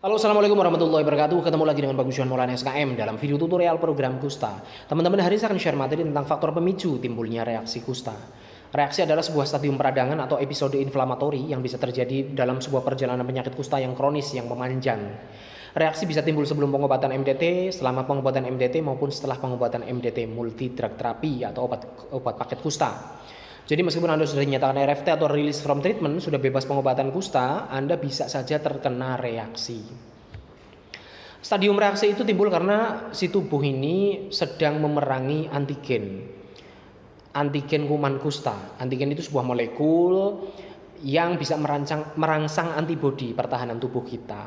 Halo, assalamualaikum warahmatullahi wabarakatuh. Ketemu lagi dengan Bagus Yuhan Maulana SKM dalam video tutorial program kusta. Teman-teman, hari ini saya akan share materi tentang faktor pemicu timbulnya reaksi kusta. Reaksi adalah sebuah stadium peradangan atau episode inflamatori yang bisa terjadi dalam sebuah perjalanan penyakit kusta yang kronis yang memanjang. Reaksi bisa timbul sebelum pengobatan MDT, selama pengobatan MDT maupun setelah pengobatan MDT multi drug therapy atau obat paket kusta. Jadi meskipun Anda sudah dinyatakan RFT atau release from treatment, sudah bebas pengobatan kusta, Anda bisa saja terkena reaksi. Stadium reaksi itu timbul karena si tubuh ini sedang memerangi antigen. Antigen kuman kusta. Antigen itu sebuah molekul yang bisa merangsang antibodi pertahanan tubuh kita.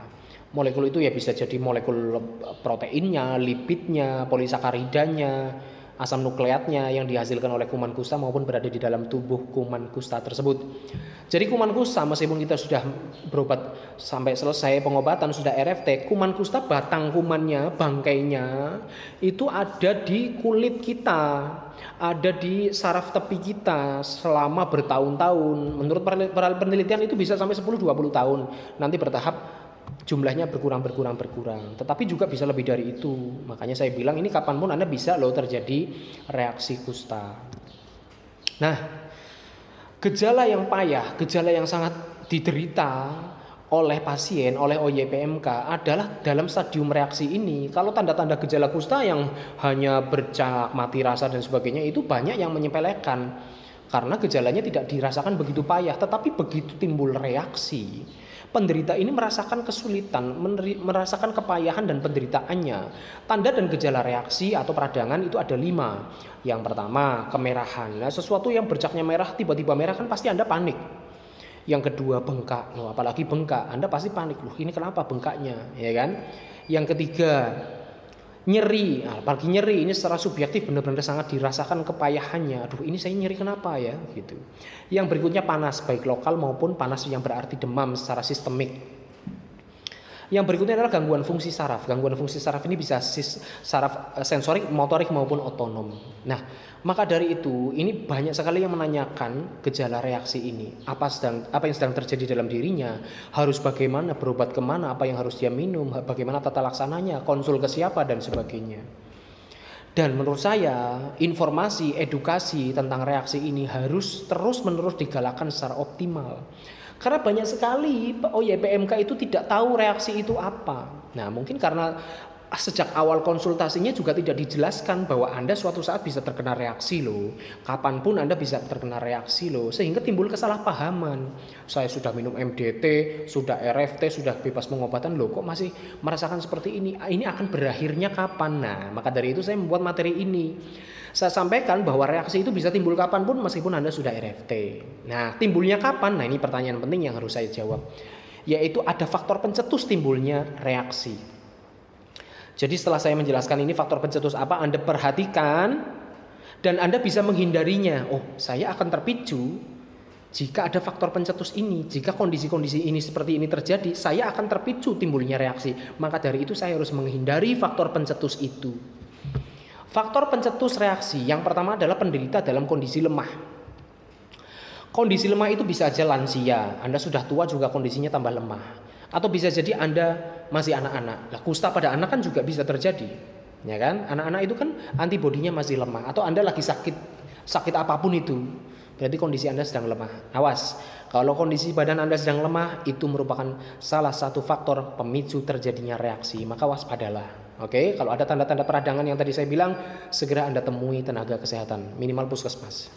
Molekul itu ya bisa jadi molekul proteinnya, lipidnya, polisakaridanya, asam nukleatnya yang dihasilkan oleh kuman kusta maupun berada di dalam tubuh kuman kusta tersebut. Jadi kuman kusta, meskipun kita sudah berobat sampai selesai pengobatan, sudah RFT, kuman kusta batang kumannya, bangkainya itu ada di kulit kita, ada di saraf tepi kita selama bertahun-tahun. Menurut penelitian itu bisa sampai 10-20 tahun. Nanti bertahap jumlahnya berkurang. Tetapi juga bisa lebih dari itu. Makanya saya bilang ini kapanpun Anda bisa loh terjadi reaksi kusta. Nah, gejala yang payah, gejala yang sangat diderita oleh pasien, oleh OYPMK adalah dalam stadium reaksi ini. Kalau tanda-tanda gejala kusta yang hanya bercak, mati rasa dan sebagainya itu banyak yang menyepelekan. Karena gejalanya tidak dirasakan begitu payah, tetapi begitu timbul reaksi, penderita ini merasakan kesulitan, merasakan kepayahan dan penderitaannya. Tanda dan gejala reaksi atau peradangan itu ada 5. Yang pertama, kemerahan. Nah, sesuatu yang bercaknya merah tiba-tiba merah kan pasti Anda panik. Yang kedua, bengkak. Loh, apalagi bengkak, Anda pasti panik. Loh, ini kenapa bengkaknya, ya kan? Yang ketiga, nyeri. Nah, apalagi nyeri ini secara subjektif benar-benar sangat dirasakan kepayahannya. Aduh, ini saya nyeri kenapa ya gitu. Yang berikutnya panas, baik lokal maupun panas yang berarti demam secara sistemik. Yang berikutnya adalah gangguan fungsi saraf. Gangguan fungsi saraf ini bisa saraf sensorik, motorik maupun otonom. Nah, maka dari itu ini banyak sekali yang menanyakan gejala reaksi ini. Apa yang sedang terjadi dalam dirinya? Harus bagaimana, berobat kemana, apa yang harus dia minum, bagaimana tata laksananya, konsul ke siapa dan sebagainya. Dan menurut saya informasi, edukasi tentang reaksi ini harus terus-menerus digalakkan secara optimal. Karena banyak sekali OYPMK itu tidak tahu reaksi itu apa. Nah, mungkin karena sejak awal konsultasinya juga tidak dijelaskan bahwa Anda suatu saat bisa terkena reaksi loh. Kapanpun Anda bisa terkena reaksi loh. Sehingga timbul kesalahpahaman. Saya sudah minum MDT, sudah RFT, sudah bebas pengobatan loh. Kok masih merasakan seperti ini? Ini akan berakhirnya kapan? Nah, maka dari itu saya membuat materi ini. Saya sampaikan bahwa reaksi itu bisa timbul kapanpun meskipun Anda sudah RFT. Nah, timbulnya kapan? Nah, ini pertanyaan penting yang harus saya jawab. Yaitu ada faktor pencetus timbulnya reaksi. Jadi setelah saya menjelaskan ini faktor pencetus apa, Anda perhatikan dan Anda bisa menghindarinya. Oh, saya akan terpicu jika ada faktor pencetus ini. Jika kondisi-kondisi ini seperti ini terjadi, saya akan terpicu timbulnya reaksi. Maka dari itu saya harus menghindari faktor pencetus itu. Faktor pencetus reaksi yang pertama adalah penderita dalam kondisi lemah. Kondisi lemah itu bisa saja lansia, Anda sudah tua juga kondisinya tambah lemah. Atau bisa jadi Anda masih anak-anak. Nah, kusta pada anak kan juga bisa terjadi. Ya kan? Anak-anak itu kan antibodinya masih lemah. Atau Anda lagi sakit apapun itu. Berarti kondisi Anda sedang lemah. Awas, kalau kondisi badan Anda sedang lemah, itu merupakan salah satu faktor pemicu terjadinya reaksi. Maka waspadalah. Oke, kalau ada tanda-tanda peradangan yang tadi saya bilang, segera Anda temui tenaga kesehatan, minimal puskesmas.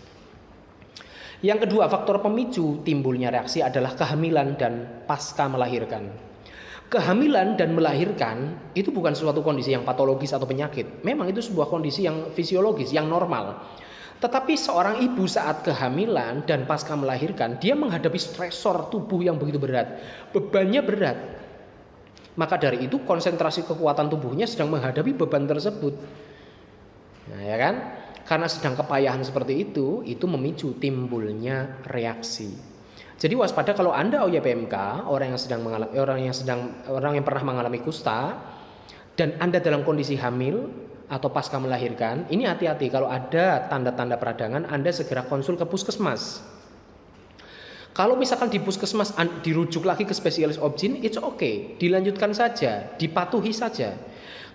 Yang kedua, faktor pemicu timbulnya reaksi adalah kehamilan dan pasca melahirkan. Kehamilan dan melahirkan itu bukan suatu kondisi yang patologis atau penyakit. Memang itu sebuah kondisi yang fisiologis, yang normal. Tetapi seorang ibu saat kehamilan dan pasca melahirkan, dia menghadapi stresor tubuh yang begitu berat. Bebannya berat. Maka dari itu konsentrasi kekuatan tubuhnya sedang menghadapi beban tersebut. Nah, ya kan? Karena sedang kepayahan seperti itu memicu timbulnya reaksi. Jadi waspada kalau Anda OYPMK, orang yang pernah mengalami kusta dan Anda dalam kondisi hamil atau pasca melahirkan, ini hati-hati kalau ada tanda-tanda peradangan, Anda segera konsul ke puskesmas. Kalau misalkan di puskesmas dirujuk lagi ke spesialis obgyn, it's okay, dilanjutkan saja, dipatuhi saja.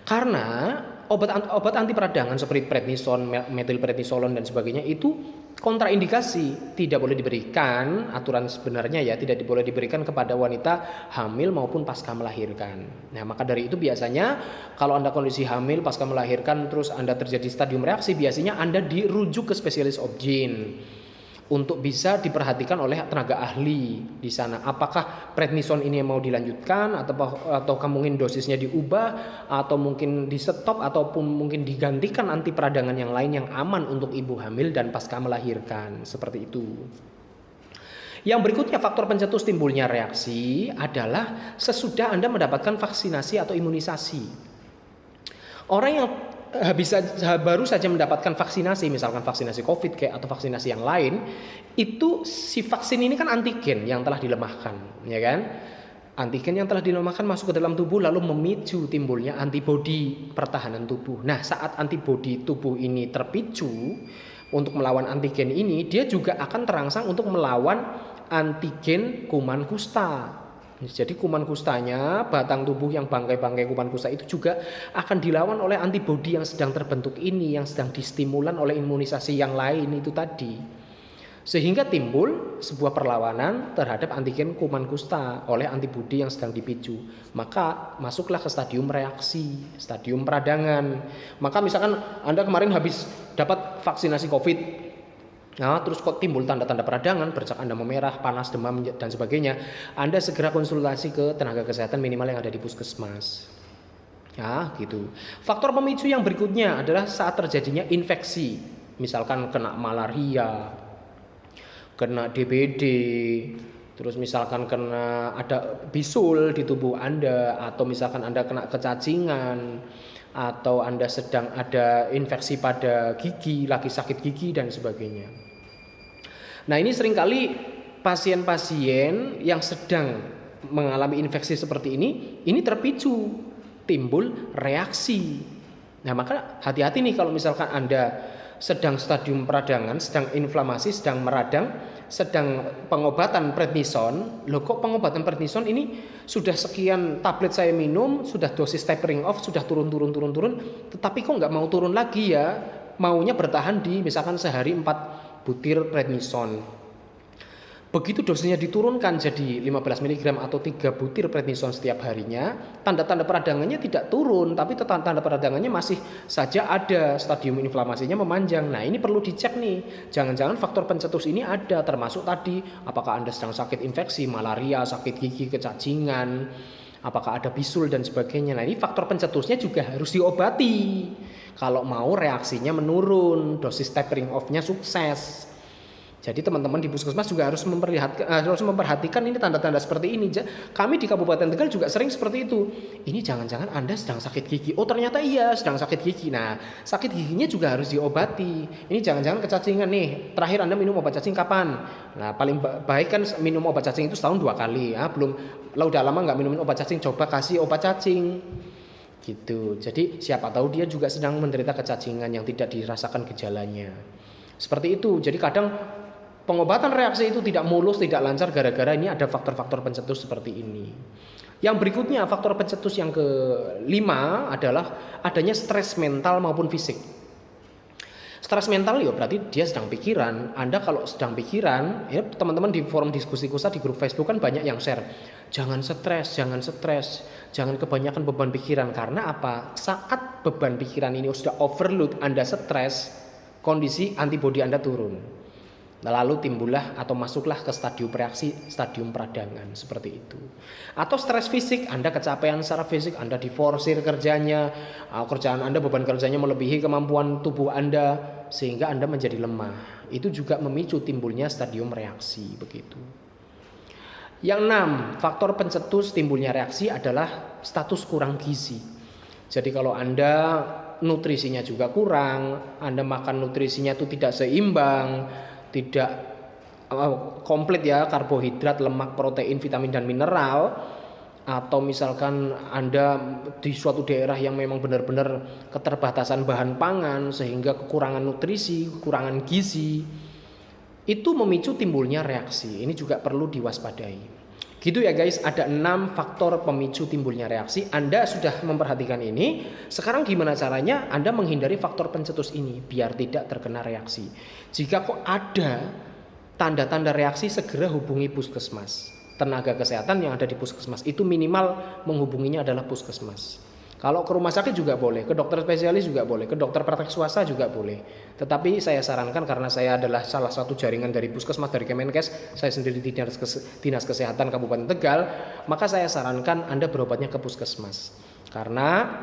Karena obat anti peradangan seperti prednison, metilprednisolon dan sebagainya itu kontraindikasi, tidak boleh diberikan, aturan sebenarnya ya tidak boleh diberikan kepada wanita hamil maupun pasca melahirkan. Nah, maka dari itu biasanya kalau Anda kondisi hamil pasca melahirkan terus Anda terjadi stadium reaksi, biasanya Anda dirujuk ke spesialis obgyn untuk bisa diperhatikan oleh tenaga ahli di sana. Apakah prednison ini mau dilanjutkan atau mungkin dosisnya diubah atau mungkin di stop ataupun mungkin digantikan anti peradangan yang lain yang aman untuk ibu hamil dan pasca melahirkan, seperti itu. Yang berikutnya faktor pencetus timbulnya reaksi adalah sesudah Anda mendapatkan vaksinasi atau imunisasi. Orang yang baru saja mendapatkan vaksinasi, misalkan vaksinasi COVID atau vaksinasi yang lain, itu si vaksin ini kan antigen yang telah dilemahkan, ya kan? Antigen yang telah dilemahkan masuk ke dalam tubuh lalu memicu timbulnya antibodi pertahanan tubuh. Nah, saat antibodi tubuh ini terpicu untuk melawan antigen ini, dia juga akan terangsang untuk melawan antigen kuman kusta. Jadi kuman kustanya, batang tubuh yang bangkai-bangkai kuman kusta itu juga akan dilawan oleh antibodi yang sedang terbentuk ini, yang sedang distimulan oleh imunisasi yang lain itu tadi. Sehingga timbul sebuah perlawanan terhadap antigen kuman kusta oleh antibodi yang sedang dipicu. Maka masuklah ke stadium reaksi, stadium peradangan. Maka misalkan Anda kemarin habis dapat vaksinasi COVID, nah, terus kok timbul tanda-tanda peradangan, bercak Anda memerah, panas, demam, dan sebagainya, Anda segera konsultasi ke tenaga kesehatan minimal yang ada di puskesmas. Ya, gitu. Faktor pemicu yang berikutnya adalah saat terjadinya infeksi. Misalkan kena malaria, kena DBD, terus misalkan kena ada bisul di tubuh Anda, atau misalkan Anda kena kecacingan, atau Anda sedang ada infeksi pada gigi, lagi sakit gigi dan sebagainya. Nah, ini seringkali pasien-pasien yang sedang mengalami infeksi seperti ini terpicu timbul reaksi. Nah, maka hati-hati nih kalau misalkan Anda sedang stadium peradangan, sedang inflamasi, sedang meradang, sedang pengobatan prednison. Loh, kok pengobatan prednison ini sudah sekian tablet saya minum, sudah dosis tapering off, sudah turun, tetapi kok nggak mau turun lagi ya? Maunya bertahan di misalkan sehari 4 butir prednison. Begitu dosisnya diturunkan jadi 15 mg atau 3 butir prednison setiap harinya, tanda-tanda peradangannya tidak turun, tapi tanda peradangannya masih saja ada, stadium inflamasinya memanjang. Nah, ini perlu dicek nih. Jangan-jangan faktor pencetus ini ada, termasuk tadi apakah Anda sedang sakit infeksi, malaria, sakit gigi, kecacingan, apakah ada bisul dan sebagainya. Nah, ini faktor pencetusnya juga harus diobati. Kalau mau reaksinya menurun, dosis tapering off-nya sukses. Jadi teman-teman di puskesmas juga harus memperhatikan ini tanda-tanda seperti ini. Kami di Kabupaten Tegal juga sering seperti itu. Ini jangan-jangan Anda sedang sakit gigi. Oh, ternyata iya sedang sakit gigi. Nah, sakit giginya juga harus diobati. Ini jangan-jangan kecacingan nih. Terakhir Anda minum obat cacing kapan? Nah, paling baik kan minum obat cacing itu setahun 2 kali ya. Udah lama nggak minumin obat cacing, coba kasih obat cacing. Gitu. Jadi siapa tahu dia juga sedang menderita kecacingan yang tidak dirasakan gejalanya. Seperti itu. Jadi kadang pengobatan reaksi itu tidak mulus, tidak lancar gara-gara ini ada faktor-faktor pencetus seperti ini. Yang berikutnya faktor pencetus yang kelima adalah adanya stres mental maupun fisik. Stres mental ya berarti dia sedang pikiran. Anda kalau sedang pikiran, ya teman-teman di forum diskusi kusta di grup Facebook kan banyak yang share. Jangan stres, jangan kebanyakan beban pikiran. Karena apa? Saat beban pikiran ini sudah overload, Anda stres, kondisi antibodi Anda turun. Lalu timbullah atau masuklah ke stadium reaksi, stadium peradangan seperti itu. Atau stres fisik, Anda kecapean secara fisik, Anda diforsir kerjanya, kerjaan Anda, beban kerjanya melebihi kemampuan tubuh Anda sehingga Anda menjadi lemah. Itu juga memicu timbulnya stadium reaksi begitu. Yang 6, faktor pencetus timbulnya reaksi adalah status kurang gizi. Jadi kalau Anda nutrisinya juga kurang, Anda makan nutrisinya itu tidak seimbang, tidak komplit ya, karbohidrat, lemak, protein, vitamin dan mineral, atau misalkan Anda di suatu daerah yang memang benar-benar keterbatasan bahan pangan sehingga kekurangan nutrisi, kekurangan gizi, itu memicu timbulnya reaksi. Ini juga perlu diwaspadai. Gitu ya guys, ada 6 faktor pemicu timbulnya reaksi. Anda sudah memperhatikan ini. Sekarang gimana caranya Anda menghindari faktor pencetus ini biar tidak terkena reaksi? Jika kok ada tanda-tanda reaksi, segera hubungi puskesmas. Tenaga kesehatan yang ada di puskesmas itu minimal menghubunginya adalah puskesmas. Kalau ke rumah sakit juga boleh, ke dokter spesialis juga boleh, ke dokter praktek swasta juga boleh. Tetapi saya sarankan karena saya adalah salah satu jaringan dari puskesmas dari Kemenkes, saya sendiri di Dinas Kesehatan Kabupaten Tegal, maka saya sarankan Anda berobatnya ke puskesmas. Karena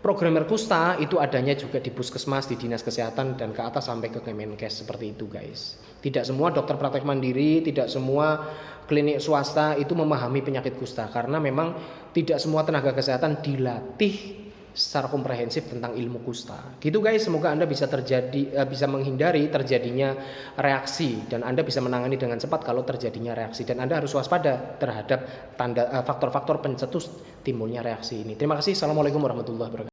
programmer Kusta itu adanya juga di puskesmas, di Dinas Kesehatan, dan ke atas sampai ke Kemenkes, seperti itu guys. Tidak semua dokter praktek mandiri, tidak semua klinik swasta itu memahami penyakit kusta. Karena memang tidak semua tenaga kesehatan dilatih secara komprehensif tentang ilmu kusta. Gitu guys, semoga Anda bisa menghindari terjadinya reaksi. Dan Anda bisa menangani dengan cepat kalau terjadinya reaksi. Dan Anda harus waspada terhadap faktor-faktor pencetus timbulnya reaksi ini. Terima kasih. Assalamualaikum warahmatullahi wabarakatuh.